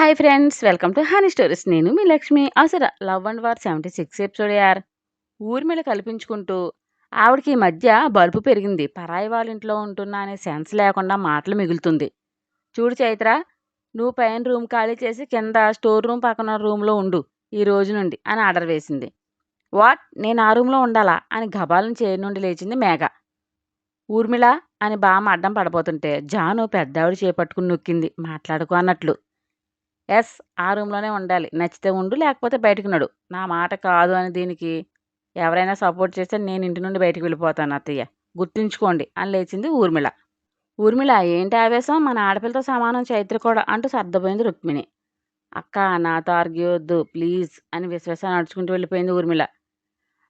Hi friends, welcome to honey stories. నేను మీ లక్ష్మి. అసలు love and war 76 episode యార్. ఊర్మిళ కల్పించుకుంటూ ఆవిడకి ఈ మధ్య బలుపు పెరిగింది. పరాయి వాళ్ళ ఇంట్లో ఉంటున్నా అనే సెన్స్ లేకుండా మాటలు మిగులుతుంది. చూడు చైత్ర, నువ్వు పైన రూమ్ ఖాళీ చేసి కింద స్టోర్ రూమ్ పక్కన రూమ్లో ఉండు ఈ రోజు నుండి అని ఆర్డర్ వేసింది. వాట్, నేను ఆ రూమ్లో ఉండాలా అని గబాలను చేరి నుండి లేచింది మేఘ. ఊర్మిళ అని బామ్మ అడ్డం పడబోతుంటే జాను పెద్దావిడ చేపట్టుకుని నొక్కింది, మాట్లాడుకో అన్నట్లు. ఎస్, ఆ రూమ్లోనే ఉండాలి. నచ్చితే ఉండు, లేకపోతే బయటకు నడు. నా మాట కాదు అని దీనికి ఎవరైనా సపోర్ట్ చేస్తే నేను ఇంటి నుండి బయటికి వెళ్ళిపోతాను అత్తయ్య, గుర్తుంచుకోండి అని లేచింది ఊర్మిళ. ఊర్మిళ, ఏంటి ఆవేశం? మన ఆడపిల్లతో సమానం చైత్ర కూడా అంటూ సర్దపోయింది రుక్మిణి. అక్క, నాతో ఆర్గ్యూ వద్దు ప్లీజ్ అని విశ్వాస నడుచుకుంటూ వెళ్ళిపోయింది ఊర్మిళ.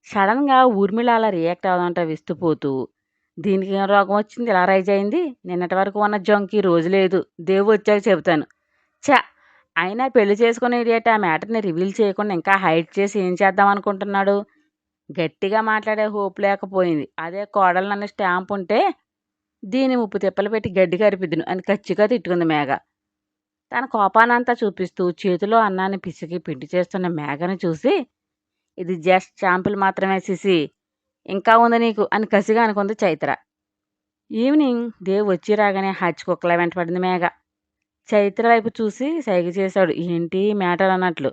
సడన్గా ఊర్మిళ అలా రియాక్ట్ అవదంట విస్తుపోతూ. దీనికి ఏం రోగం వచ్చింది ఇలా రైజ్ అయింది? నిన్నటి వరకు ఉన్న జంకి రోజు లేదు. దేవు వచ్చాక చెబుతాను. చ, అయినా పెళ్లి చేసుకునే ఇడియట్ ఆ మ్యాటర్ని రివీల్ చేయకుండా ఇంకా హైడ్ చేసి ఏం చేద్దాం అనుకుంటున్నాడు? గట్టిగా మాట్లాడే హోప్ లేకపోయింది. అదే కోడలు నన్ను స్టాంప్ ఉంటే దీని ముప్పు తిప్పలు పెట్టి గడ్డి కరిపిద్దును అని కచ్చిగా తిట్టుకుంది మేఘ. తన కోపానంతా చూపిస్తూ చేతిలో అన్నాన్ని పిసికి పిండి చేస్తున్న మేఘను చూసి, ఇది జస్ట్ శాంపుల్ మాత్రమే సిసి, ఇంకా ఉంది నీకు అని కసిగా అనుకుంది చైత్ర. ఈవినింగ్ దేవ్ వచ్చి రాగానే హచ్ కుక్కలా వెంటపడింది మేఘ. చైత్ర వైపు చూసి సైగ చేశాడు, ఏంటి మ్యాటర్ అన్నట్లు.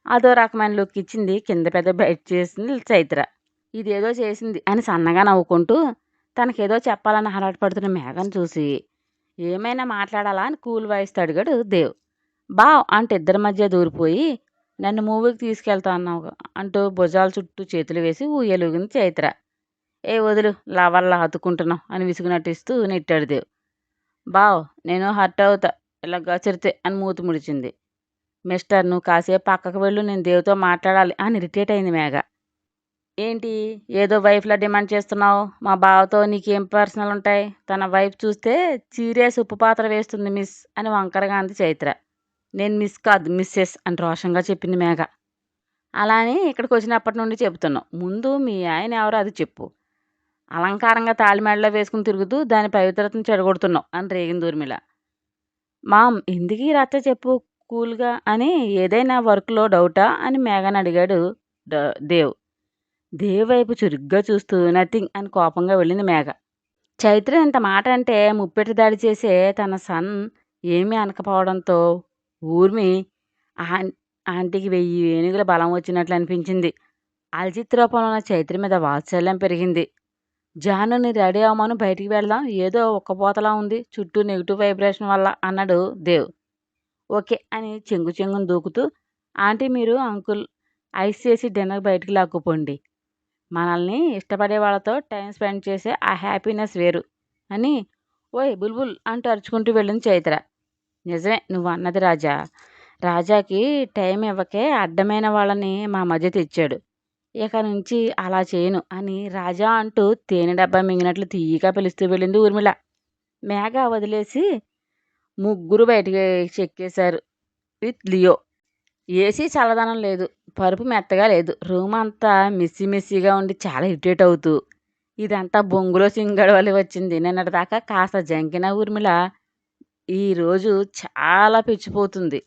అదో రకమైన లుక్ ఇచ్చింది, కింద పెద్ద బయట చేసింది చైత్ర. ఇదేదో చేసింది అని సన్నగా నవ్వుకుంటూ తనకేదో చెప్పాలని హరాటపడుతున్న మేఘను చూసి, ఏమైనా మాట్లాడాలా అని కూల్ వాయిస్తో అడిగాడు దేవ్. బావ్ అంటూ ఇద్దరి మధ్య దూరిపోయి, నన్ను మూవీకి తీసుకెళ్తా అన్నావు అంటూ భుజాల చుట్టూ చేతులు వేసి ఊయలుగింది చైత్ర. ఏ వదులు, లవర్లా హత్తుకుంటున్నావు అని విసుగు నటిస్తూ నెట్టాడు దేవ్. బావ్, నేను హర్ట్ అవుతా ఇలా గచిరితే అని మూతి ముడిచింది. మిస్టర్, నువ్వు కాసేపు పక్కకు వెళ్ళు, నేను దేవుతో మాట్లాడాలి అని ఇరిటేట్ అయింది మేఘ. ఏంటి ఏదో వైఫ్లా డిమాండ్ చేస్తున్నావు? మా బావతో నీకేం పర్సనల్ ఉంటాయి? తన వైఫ్ చూస్తే సీరియస్ ఉప్పు పాత్ర వేస్తుంది మిస్ అని వంకరగా అంది చైత్ర. నేను మిస్ కాదు మిస్సెస్ అని రోషంగా చెప్పింది మేఘ. అలానే ఇక్కడికి వచ్చినప్పటి నుండి చెబుతున్నావు, ముందు మీ ఆయన ఎవరో అది చెప్పు. అలంకారంగా తాళిమేడలో వేసుకుని తిరుగుతూ దాని పవిత్రతను చెడగొడుతున్నావు అని రేగింది ఊర్మిళ. మామ్, ఎందుకు ఈ రచ్చ చెప్పు కూల్గా అని. ఏదైనా వర్క్లో డౌటా అని మేఘని అడిగాడు దేవ్. దేవ్ వైపు చురుగ్గా చూస్తూ నథింగ్ అని కోపంగా వెళ్ళింది మేఘ. చైత్ర ఇంత మాట అంటే ముప్పెట్టి దాడి చేసే తన సన్ ఏమీ అనకపోవడంతో ఊర్మి ఆంటీకి 1000 ఏనుగుల బలం వచ్చినట్లు అనిపించింది. అల్జిత్ రూపంలో ఉన్న చైత్ర మీద వాత్సల్యం పెరిగింది. జానుని రెడీ అవ్వమను, బయటికి వెళ్దాం, ఏదో ఒక్కపోతలా ఉంది చుట్టూ నెగిటివ్ వైబ్రేషన్ వల్ల అన్నాడు దేవ్. ఓకే అని చెంగును దూకుతూ, ఆంటీ మీరు అంకుల్ ఐస్ చేసి డిన్నర్ బయటికి లాక్కుపోండి. మనల్ని ఇష్టపడే వాళ్ళతో టైం స్పెండ్ చేసే ఆ హ్యాపీనెస్ వేరు అని ఓయ్ బుల్బుల్ అంటూ అరుచుకుంటూ వెళ్ళింది చైత్ర. నిజమే నువ్వు అన్నది రాజా. రాజాకి టైం ఇవ్వకే అడ్డమైన వాళ్ళని మా మధ్య తెచ్చాడు. ఇక నుంచి అలా చేయను అని రాజా అంటూ తేనె డబ్బా మింగినట్లు తీయగా పిలుస్తూ వెళ్ళింది ఊర్మిళ. మేఘ వదిలేసి ముగ్గురు బయటికి చెక్కేశారు విత్ లియో. ఏసీ చల్లదనం లేదు, పరుపు మెత్తగా లేదు, రూమ్ అంతా మెస్సీగా ఉండి చాలా ఇరిటేట్ అవుతూ ఇదంతా బొంగులో సింగడవలి వచ్చింది. నిన్నటిదాకా కాస్త జంకిన ఊర్మిళ ఈరోజు చాలా పిచ్చిపోతుంది.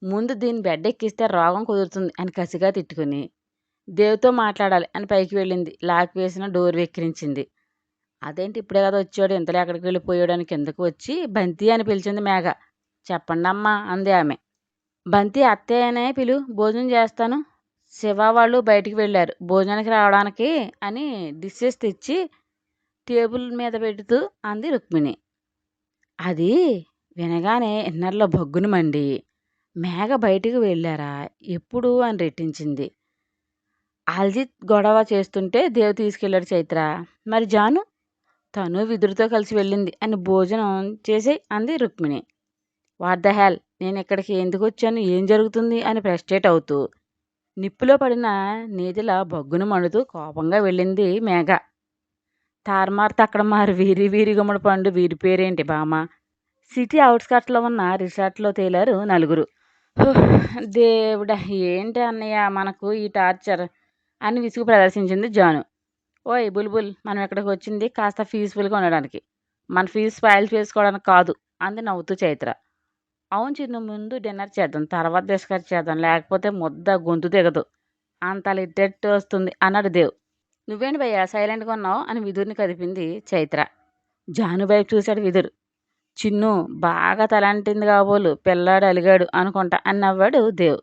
ముందు దీన్ని బెడ్ ఎక్కిస్తే రోగం కుదురుతుంది అని కసిగా తిట్టుకుని దేవుతో మాట్లాడాలి అని పైకి వెళ్ళింది. లాక్ వేసిన డోర్ వెక్కిరించింది. అదేంటి ఇప్పుడే కదా వచ్చాడు, ఇంతలో ఎక్కడికి వెళ్ళిపోయాడు అని కిందకు వచ్చి బంతి అని పిలిచింది మేఘ. చెప్పండమ్మా అంది ఆమె. బంతి అత్తయ్యనే పిలు, భోజనం చేస్తాను. శివ వాళ్ళు బయటికి వెళ్ళారు భోజనానికి రావడానికి అని డిషెస్ తెచ్చి టేబుల్ మీద పెడుతూ అంది రుక్మిణి. అది వినగానే ఇన్నర్లో బగ్గును మండి, మేఘ బయటికి వెళ్ళారా ఎప్పుడు అని రెట్టించింది. అల్జిత్ గొడవ చేస్తుంటే దేవ్ తీసుకెళ్ళాడు చైత్ర. మరి జాను? తను విదురుతో కలిసి వెళ్ళింది అని భోజనం చేసి అంది రుక్మిణి. వాట్ ద హెల్, నేను ఇక్కడికి ఎందుకు వచ్చాను, ఏం జరుగుతుంది అని ఫ్రస్ట్రేట్ అవుతూ నిప్పులో పడిన నీదిలా బగ్గును మండుతూ కోపంగా వెళ్ళింది మేఘ. తారుమారు తక్కడమారు వీరి వీరి గుమ్మడి పండు వీరి పేరేంటి బామ్మ. సిటీ అవుట్స్కట్స్లో ఉన్న రిసార్ట్లో తేలారు నలుగురు. దేవుడా, ఏంటి అన్నయ్య మనకు ఈ టార్చర్ అని విసుగు ప్రదర్శించింది జాను. ఓయ్ బుల్బుల్, మనం ఇక్కడికి వచ్చింది కాస్త పీస్ఫుల్గా ఉండడానికి, మన ఫీజు స్పాయిల్ చేసుకోవడానికి కాదు అంది నవ్వుతూ చైత్ర. అవును చిన్ను, ముందు డిన్నర్ చేద్దాం, తర్వాత డిస్కస్ చేద్దాం, లేకపోతే ముద్ద గొంతు దిగదు, అంత లిట్టెట్టు వస్తుంది అన్నాడు దేవ్. నువ్వేంటి భయ్యా సైలెంట్గా ఉన్నావు అని విదుర్ని కదిపింది చైత్ర. జాను వైపు చూశాడు విదుర్. చిన్ను బాగా తలంటింది కాబోలు, పిల్లాడు అలిగాడు అనుకుంటా అని నవ్వాడు దేవ్.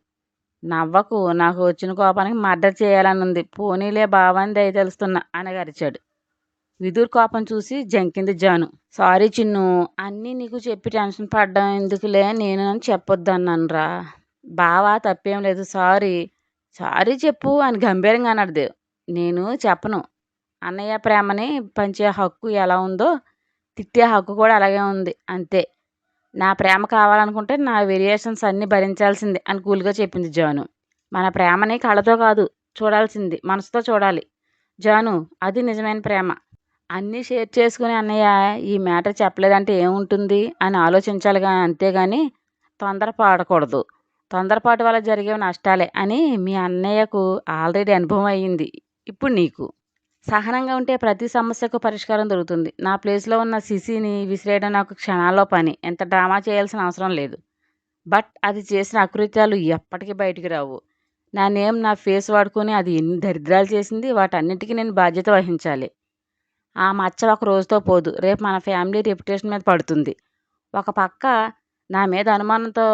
నవ్వకు, నాకు వచ్చిన కోపానికి మర్డర్ చేయాలనుంది, పోనీలే బావాని దయ తెలుస్తున్నా అని అరిచాడు. విదుర్ కోపం చూసి జంకింది జాను. సారీ చిన్ను, అన్నీ నీకు చెప్పి టెన్షన్ పడ్డం ఎందుకులే, నేను అని చెప్పొద్దన్నాను రా. బావా తప్పేం లేదు, సారీ. సారీ చెప్పు అని గంభీరంగా అన్నాడు దేవ్. నేను చెప్పను. అన్నయ్య ప్రేమని పంచే హక్కు ఎలా ఉందో తిట్టే హక్కు కూడా అలాగే ఉంది, అంతే. నా ప్రేమ కావాలనుకుంటే నా వేరియేషన్స్ అన్నీ భరించాల్సిందే అని కూల్గా చెప్పింది జాను. మన ప్రేమని కళ్ళతో కాదు చూడాల్సింది, మనసుతో చూడాలి జాను, అది నిజమైన ప్రేమ. అన్నీ షేర్ చేసుకుని అన్నయ్య ఈ మ్యాటర్ చెప్పలేదంటే ఏముంటుంది అని ఆలోచించాలిగా, అంతేగాని తొందరపడకూడదు. తొందరపాటు వల్ల జరిగేవి నష్టాలే అని మీ అన్నయ్యకు ఆల్రెడీ అనుభవం అయ్యింది, ఇప్పుడు నీకు. సహనంగా ఉంటే ప్రతి సమస్యకు పరిష్కారం దొరుకుతుంది. నా ప్లేస్లో ఉన్న సిసిని విసిరేయడం నాకు క్షణాల్లో పని, ఎంత డ్రామా చేయాల్సిన అవసరం లేదు. బట్ అది చేసిన అకృత్యాలు ఎప్పటికీ బయటికి రావు. నా నేమ్ నా ఫేస్ వాడుకొని అది ఎన్ని దరిద్రాలు చేసింది, వాటన్నిటికీ నేను బాధ్యత వహించాలి. ఆ మచ్చ ఒక రోజుతో పోదు, రేపు మన ఫ్యామిలీ రెప్యుటేషన్ మీద పడుతుంది. ఒక పక్క నా మీద అనుమానంతో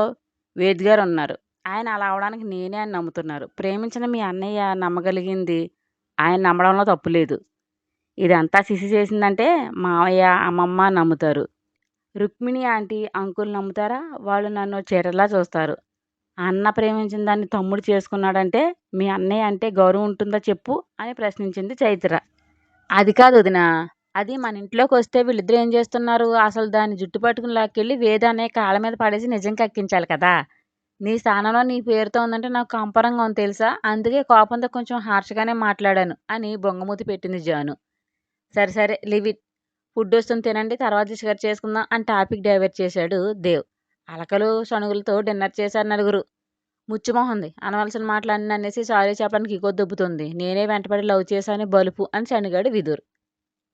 వేద్ గారు ఉన్నారు, ఆయన అలా అవడానికి నేనే అని నమ్ముతున్నారు. ప్రేమించిన మీ అన్నయ్య నమ్మగలిగింది ఆయన నమ్మడంలో తప్పు లేదు. ఇదంతా సిసి చేసిందంటే మావయ్య అమ్మమ్మ నమ్ముతారు, రుక్మిణి ఆంటీ అంకుల్ నమ్ముతారా, వాళ్ళు నన్ను చీరలా చూస్తారు. అన్న ప్రేమించిన దాన్ని తమ్ముడు చేసుకున్నాడంటే మీ అన్నయ్య అంటే గౌరవం ఉంటుందా చెప్పు అని ప్రశ్నించింది చైత్ర. అది కాదు వదిన, అది మన ఇంట్లోకి వస్తే వీళ్ళిద్దరు ఏం చేస్తున్నారు, అసలు దాన్ని జుట్టు పట్టుకుని లాక్కెళ్ళి వేద అనే కాళ్ళ మీద పడేసి నిజం కక్కించాలి కదా. నీ స్థానంలో నీ పేరుతో ఉందంటే నాకు కంపరంగా ఉంది తెలుసా, అందుకే కోపంతో కొంచెం హార్ష్గానే మాట్లాడాను అని బొంగమూతి పెట్టింది జాను. సరే సరే లివ్ ఇట్, ఫుడ్ వస్తుంది తినండి, తర్వాత డిస్కస్ చేసుకుందాం అని టాపిక్ డైవర్ట్ చేశాడు దేవ్. అలకలు సణుగులతో డిన్నర్ చేశారు నలుగురు. ముచ్చుమోహంది, అనవలసిన మాటలన్నీ అనేసి సారీ చెప్పడానికి ఇగో దొబ్బుతుంది, నేనే వెంటపడి లవ్ చేశాను బలుపు అని చనిగాడు విదుర్.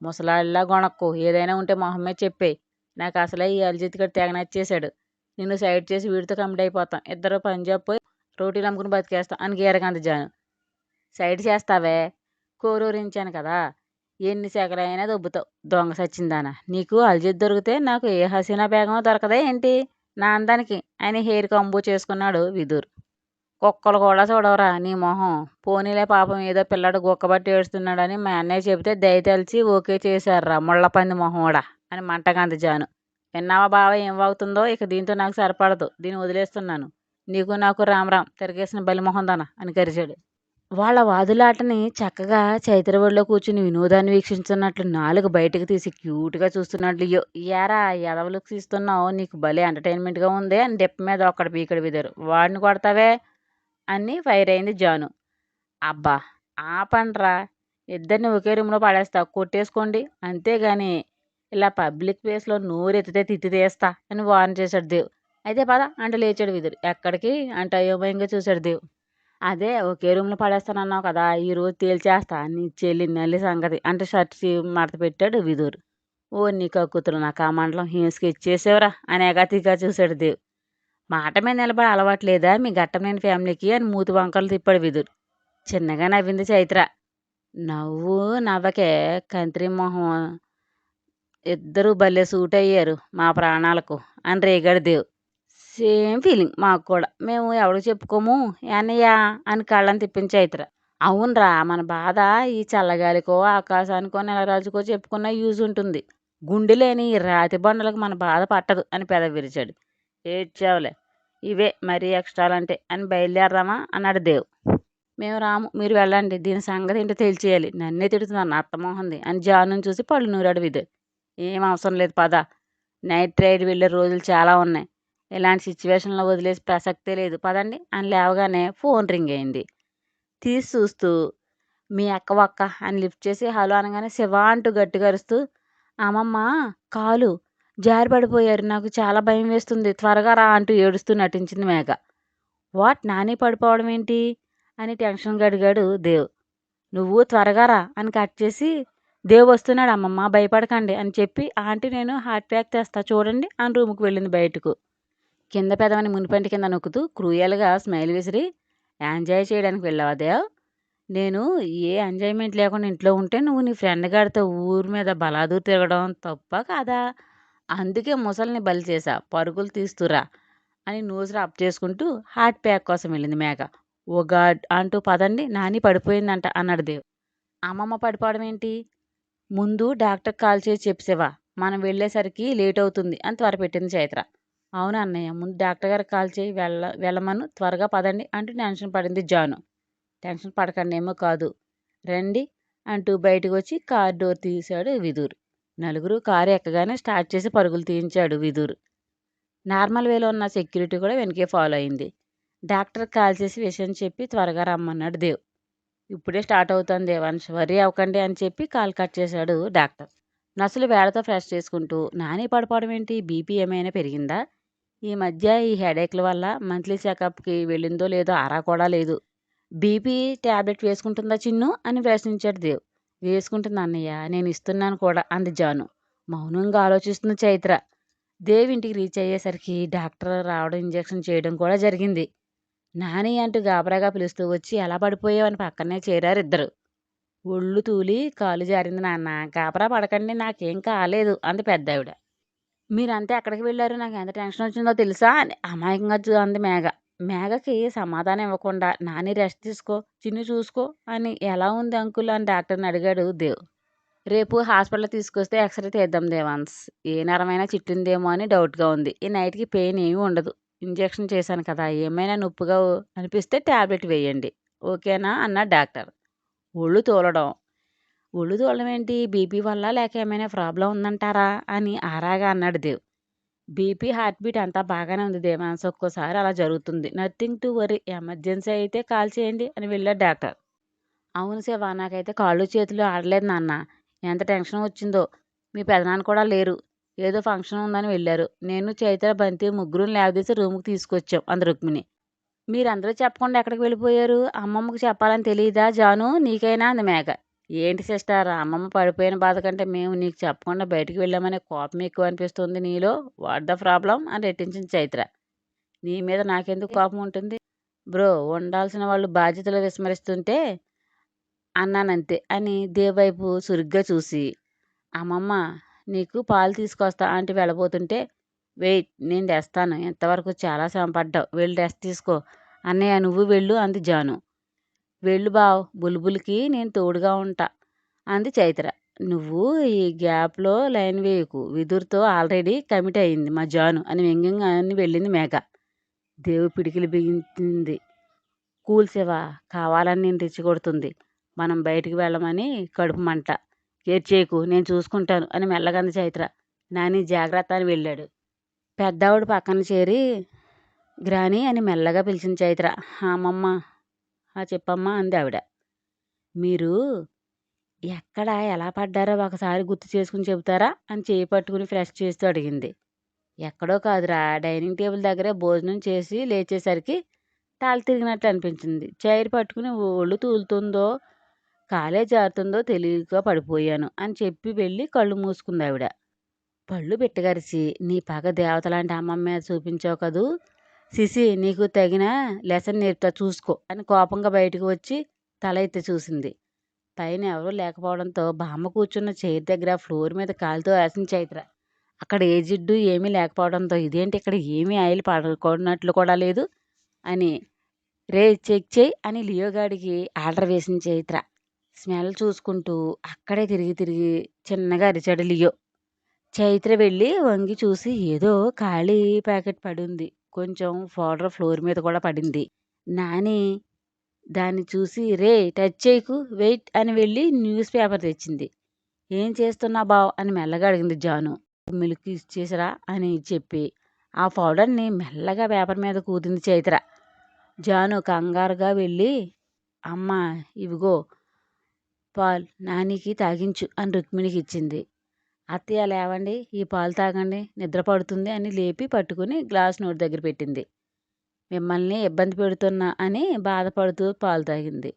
ముసలాళ్ళలా గొణక్కు, ఏదైనా ఉంటే మొహం మీద చెప్పే, నాకు అసలే ఈ అరిజిత్ గడు తెగ నచ్చేశాడు, నిన్ను సైడ్ చేసి వీడితో కమిట్ అయిపోతాం, ఇద్దరు పంజాబ్ పోయి రోటీలు అమ్ముకుని బతికేస్తాం అని గీరకంది జాను. సైడ్ చేస్తావే, కోరూరించాను కదా, ఎన్ని సెగలైనా దొబ్బుతావు దొంగ సచ్చిందానా, నీకు అల్జిత్ దొరికితే నాకు ఏ హసీనా బేగమో దొరకదే ఏంటి నా అందానికి అని హెయిర్ కంబో చేసుకున్నాడు విదుర్. కుక్కలు కూడా చూడవరా నీ మొహం, పోనీలే పాపం ఏదో పిల్లాడు గుక్కబట్టి ఏడుస్తున్నాడని మా అన్నయ్య చెబితే దయ తెలిసి ఓకే చేశారా ముళ్ళపంది మొహండా అని మంటగాంది జాను. విన్నావా బావ ఏం వాగుతుందో, ఇక దీంతో నాకు సరిపడదు, దీన్ని వదిలేస్తున్నాను, నీకు నాకు రామ్ తిరిగేసిన బలిమొహందానా అని కరిచాడు. వాళ్ళ వాదులాటని చక్కగా చైత్ర ఒడిలో కూర్చుని వినోదాన్ని వీక్షించున్నట్లు నాలుగు బయటకు తీసి క్యూట్గా చూస్తున్నట్లు యారా ఎదవలకు తీస్తున్నావు, నీకు భలే ఎంటర్టైన్మెంట్గా ఉంది అని డెప్ మీద ఒక్కడి పీకడి విదారు. వాడిని కొడతావే అని ఫైర్ అయింది జాను. అబ్బా ఆపండ్రా, ఇద్దరిని ఒకే రూమ్లో పడేస్తా, కొట్టేసుకోండి, అంతేగాని ఇలా పబ్లిక్ ప్లేస్లో నోరెత్తితే తిత్తి తీస్తా అని వార్న్ చేశాడు దేవ్. అయితే పద అంటే లేచాడు విదురు. ఎక్కడికి అంటే అయోమయంగా చూశాడు దేవ్. అదే ఒకే రూమ్లో పడేస్తానన్నావు కదా, ఈరోజు తేల్చేస్తా నీ చెల్లి నల్లి సంగతి అంటే షర్ట్ మడత పెట్టాడు విదుర్. ఓ నీ కక్కుతులు నాకు ఆ మండలం స్కెచ్ చేసేవరా అని ఎగాతిగా చూశాడు దేవ్. మాట మీద నిలబడి అలవాట్లేదా మీ గట్టమనేని ఫ్యామిలీకి అని మూతి వంకలు తిప్పాడు విదుర్. చిన్నగా నవ్వింది చైత్ర. నవ్వు నవ్వకే కంత్రి మొహం, ఇద్దరూ భలే సూట్ అయ్యారు మా ప్రాణాలకు అని రేగాడు దేవ్. సేమ్ ఫీలింగ్ మాకు కూడా, మేము ఎవరికి చెప్పుకోము అన్నయ్య అని కళ్ళని తిప్పింది చైత్ర. అవునరా, మన బాధ ఈ చల్లగాలికో ఆకాశానికో నెలరాజుకో చెప్పుకున్న యూజ్ ఉంటుంది, గుండె లేని ఈ రాతి బండలకు మన బాధ పట్టదు అని పెదవి విరిచాడు. ఏడ్చావులే, ఇవే మరీ ఎక్స్ట్రాలంటే అని బయలుదేరదామా అన్నాడు దేవ్. మేము రాము, మీరు వెళ్ళండి, దీని సంగతి ఏంటో తెలిచేయాలి, నన్నే తిడుతున్నాను అత్తమోహంది అని జాను చూసి పళ్ళు నూరాడు విదే. ఏం అవసరం లేదు పద, నైట్ రైడ్ వెళ్ళే రోజులు చాలా ఉన్నాయి, ఇలాంటి సిచ్యువేషన్లో వదిలేసి ప్రసక్తే లేదు పదండి అని లేవగానే ఫోన్ రింగ్ అయింది. తీసి చూస్తూ మీ అక్క అని లిఫ్ట్ చేసి హలో అనగానే శివ అంటూ గట్టిగా అరుస్తూ అమ్మమ్మ కాలు జారి పడిపోయారు, నాకు చాలా భయం వేస్తుంది, త్వరగా రా అంటూ ఏడుస్తూ నటించింది మేఘ. వాట్, నాని పడిపోవడం ఏంటి అని టెన్షన్గా అడిగాడు దేవ్. నువ్వు త్వరగా రా అని కట్ చేసి దేవ్ వస్తున్నాడు అమ్మమ్మ భయపడకండి అని చెప్పి ఆంటీ నేను హార్ట్ ప్యాక్ తెస్తా చూడండి అని రూమ్కి వెళ్ళింది బయటకు. కింద పెదవని మునిపంటి కింద నొక్కుతూ క్రూయల్గా స్మైల్ విసిరి, ఎంజాయ్ చేయడానికి వెళ్ళావా దేవ్? నేను ఏ ఎంజాయ్‌మెంట్ లేకుండా ఇంట్లో ఉంటే నువ్వు నీ ఫ్రెండ్ గాడితో ఊరు మీద బలాదూర్ తిరగడం తప్పా కాదా? అందుకే ముసలిని బలి చేశా. పరుగులు తీస్తురా అని నోస్ రబ్ చేసుకుంటూ హార్ట్ ప్యాక్ కోసం వెళ్ళింది మేఘ. ఓ గాడ్! అంటూ పదండి నాని పడిపోయిందంట అన్నాడు దేవ్. అమ్మమ్మ పడిపోవడం ఏంటి? ముందు డాక్టర్‌కి కాల్ చేసి చెప్పేసావా? మనం వెళ్ళేసరికి లేట్ అవుతుంది అని త్వరపెట్టింది చైత్ర. అవును అన్నయ్య. ముందు డాక్టర్ గారికి కాల్ చేయి వెళ్ళమను త్వరగా పదండి అంటూ టెన్షన్ పడింది జాను. టెన్షన్ పడకండేమో కాదు. రండి అంటూ బయటకొచ్చి కార్ డోర్ తీశాడు విధుర్. నలుగురు కారు ఎక్కగానే స్టార్ట్ చేసి పరుగులు తీయించాడు విధుర్. నార్మల్ వేలో ఉన్న సెక్యూరిటీ కూడా వెనకే ఫాలో అయింది. డాక్టర్కి కాల్ చేసి విషయం చెప్పి త్వరగా రమ్మన్నాడు దేవ్. ఇప్పుడే స్టార్ట్ అవుతుంది దేవాన్ష్, వర్రీ అవ్వకండి అని చెప్పి కాల్ కట్ చేశాడు డాక్టర్. నర్సులు వేళతో ఫ్రెష్ చేసుకుంటూ, నాని పడిపోవడం ఏంటి, బీపీ ఏమైనా పెరిగిందా, ఈ మధ్య ఈ హెడేక్ల వల్ల మంత్లీ చెకప్కి వెళ్ళిందో లేదో ఆరా కూడా లేదు. బీపీ ట్యాబ్లెట్ వేసుకుంటుందా చిన్ను అని ప్రశ్నించాడు దేవ్. వేసుకుంటుంది అన్నయ్య, నేను ఇస్తున్నాను కూడా అంది జాను. మౌనంగా ఆలోచిస్తున్న చైత్ర. దేవ్ ఇంటికి రీచ్ అయ్యేసరికి డాక్టర్ రావడం, ఇంజెక్షన్ చేయడం కూడా జరిగింది. నాని అంటూ గాబరాగా పిలుస్తూ వచ్చి ఎలా పడిపోయావని పక్కనే చేరారిద్దరు. ఒళ్ళు తూలి కాలు జారింది నాన్న, గాబరా పడకండి, నాకేం కాలేదు అంది పెద్దావిడ. మీరంతా ఎక్కడికి వెళ్ళారు, నాకు ఎంత టెన్షన్ వచ్చిందో తెలుసా అని అమాయకంగా అంది మేఘ. మేఘకి సమాధానం ఇవ్వకుండా నాని రెస్ట్ తీసుకో, చిన్ను చూసుకో అని. ఎలా ఉంది అంకుల్ అని డాక్టర్ని అడిగాడు దేవ్. రేపు హాస్పిటల్ తీసుకొస్తే ఎక్స్రే తీద్దాం దేవాన్స్, ఏ నరమైనా చిట్టిందేమో అని డౌట్గా ఉంది. ఈ నైట్కి పెయిన్ ఏమీ ఉండదు, ఇంజెక్షన్ చేశాను కదా, ఏమైనా నొప్పిగా అనిపిస్తే ట్యాబ్లెట్ వేయండి, ఓకేనా అన్నాడు డాక్టర్. ఒళ్ళు తోలడం. ఒళ్ళు తోలడం ఏంటి, బీపీ వల్ల లేక ఏమైనా ప్రాబ్లం ఉందంటారా అని ఆరాగా అన్నాడు దేవ్. బీపీ హార్ట్ బీట్ అంతా బాగానే ఉంది దేవాన్స్, ఒక్కోసారి అలా జరుగుతుంది, నథింగ్ టు వరీ, ఎమర్జెన్సీ అయితే కాల్ చేయండి అని వెళ్ళాడు డాక్టర్. అవును శివ, నాకైతే కాళ్ళు చేతులు ఆడలేదు నాన్న, ఎంత టెన్షన్ వచ్చిందో. మీ పెదనాన్న కూడా లేరు, ఏదో ఫంక్షన్ ఉందని వెళ్ళారు. నేను చైత్ర బంతి ముగ్గురు లేవదీసి రూమ్కి తీసుకొచ్చాం అంది రుక్మిణి. మీరందరూ చెప్పకుండా ఎక్కడికి వెళ్ళిపోయారు, అమ్మమ్మకు చెప్పాలని తెలియదా జాను నీకైనా అంది మేఘ. ఏంటి సిస్టర్, అమ్మమ్మ పడిపోయిన బాధ కంటే మేము నీకు చెప్పకుండా బయటికి వెళ్ళామనే కోపం ఎక్కువ అనిపిస్తుంది నీలో, వాట్ ద ప్రాబ్లం అని రెట్టించింది చైత్ర. నీ మీద నాకెందుకు కోపం ఉంటుంది బ్రో, ఉండాల్సిన వాళ్ళు బాధ్యతలు విస్మరిస్తుంటే అన్నానంతే అని దేవ్ వైపు సురుగ్గా చూసి. అమ్మమ్మ నీకు పాలు తీసుకొస్తా అంటే వెళ్ళబోతుంటే, వెయిట్ నేను తెస్తాను, ఇంతవరకు చాలా శ్రమ పడ్డావు, వెళ్ళి రెస్ట్ తీసుకో, అన్నయ్య నువ్వు వెళ్ళు అంది జాను. వెళ్ళు బావ్, బుల్బుల్కి నేను తోడుగా ఉంటా అంది చైత్ర. నువ్వు ఈ గ్యాప్లో లైన్ వేయకు, విదుర్తో ఆల్రెడీ కమిట్ అయింది మా జాను అని వ్యంగ్యంగా అని వెళ్ళింది మేఘ. దేవు పిడికిలు బిగించింది. కూల్ శివ, కావాలని నేను రెచ్చగొడుతుంది, మనం బయటికి వెళ్ళమని కడుపు మంట, కేర్ చేయకు నేను చూసుకుంటాను అని మెల్లగంది చైత్ర. నాని జాగ్రత్త అని వెళ్ళాడు. పెద్దావిడ పక్కన చేరి గ్రాని అని మెల్లగా పిలిచింది చైత్ర. అమ్మమ్మ, చెప్పమ్మా అంది ఆవిడ. మీరు ఎక్కడ ఎలా పడ్డారో ఒకసారి గుర్తు చేసుకుని చెబుతారా అని చేయి పట్టుకుని ఫ్రెష్ చేస్తూ అడిగింది. ఎక్కడో కాదురా, డైనింగ్ టేబుల్ దగ్గరే భోజనం చేసి లేచేసరికి తాళి తిరిగినట్లు అనిపించింది. చైర్ పట్టుకుని ఒళ్ళు తూలుతుందో కాలే జారుతుందో తెలియక పడిపోయాను అని చెప్పి వెళ్ళి కళ్ళు మూసుకుంది ఆవిడ. పళ్ళు బిట్టగరిచి, నీ పగ దేవతలాంటి అమ్మమ్మ మీద చూపించావు కదూ సిసి, నీకు తగిన లెసన్ నేర్పుతా చూసుకో అని కోపంగా బయటకు వచ్చి తల ఎత్తి చూసింది. పైన ఎవరూ లేకపోవడంతో బామ్మ కూర్చున్న చైర్ దగ్గర ఫ్లోర్ మీద కాలుతో వేసింది చైత్ర. అక్కడ ఏ జిడ్డు ఏమీ లేకపోవడంతో ఇదేంటి ఇక్కడ ఏమీ ఆయిల్ పడుకున్నట్లు కూడా లేదు అని, రే చెక్ చేయి అని లియోగాడికి ఆర్డర్ వేసింది చైత్ర. స్మెల్ చూసుకుంటూ అక్కడే తిరిగి తిరిగి చిన్నగా అరిచాడు లియో. చైత్ర వెళ్ళి వంగి చూసి ఏదో ఖాళీ ప్యాకెట్ పడింది, కొంచెం పౌడర్ ఫ్లోర్ మీద కూడా పడింది. నాని దాన్ని చూసి రే టచ్ చేయకు వెయిట్ అని వెళ్ళి న్యూస్ పేపర్ తెచ్చింది. ఏం చేస్తున్నా బావ్ అని మెల్లగా అడిగింది జాను. మిల్క్ ఇచ్చేసిరా అని చెప్పి ఆ పౌడర్ని మెల్లగా పేపర్ మీద కూతింది చైత్ర. జాను కంగారుగా వెళ్ళి అమ్మ ఇవిగో పాల్ నానికి తాగించు అని రుక్మిణికి ఇచ్చింది. అత్తయ్య లేవండి, ఈ పాలు తాగండి, నిద్ర పడుతుంది అని లేపి పట్టుకుని గ్లాస్ నోటి దగ్గర పెట్టింది. మిమ్మల్ని ఇబ్బంది పెడుతున్నా అని బాధపడుతూ పాలు తాగింది.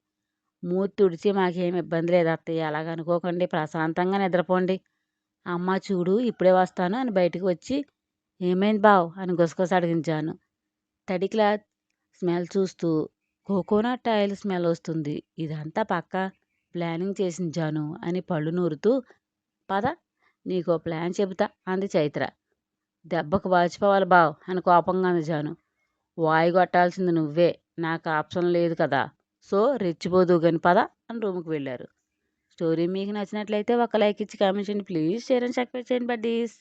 మూతి తుడిచి మాకేం ఇబ్బంది లేదు అత్తయ్య, అలాగనుకోకండి, ప్రశాంతంగా నిద్రపోండి. అమ్మ చూడు ఇప్పుడే వస్తాను అని బయటకు వచ్చి ఏమైంది బావ్ అని గుసగుస అడిగించాను. తడి క్లాత్ స్మెల్ చూస్తూ కోకోనట్ ఆయిల్ స్మెల్ వస్తుంది. ఇదంతా పక్కా ప్లానింగ్ చేసింది జాను అని పళ్ళు నూరుతూ పద నీకో ప్లాన్ చెబుతా అంది చైత్ర. దెబ్బకు వాచిపోవాలి బావ్ అని కోపంగా అంది జాను. వాయి కొట్టాల్సింది నువ్వే, నాకు ఆప్షన్ లేదు కదా, సో రెచ్చిపోదు గని పద అని రూమ్కి వెళ్ళారు. స్టోరీ మీకు నచ్చినట్లయితే ఒక లైక్ ఇచ్చి కామెంట్ చేయండి ప్లీజ్. షేర్ అండ్ సబ్స్క్రైబ్ చేయండి బడ్డీస్.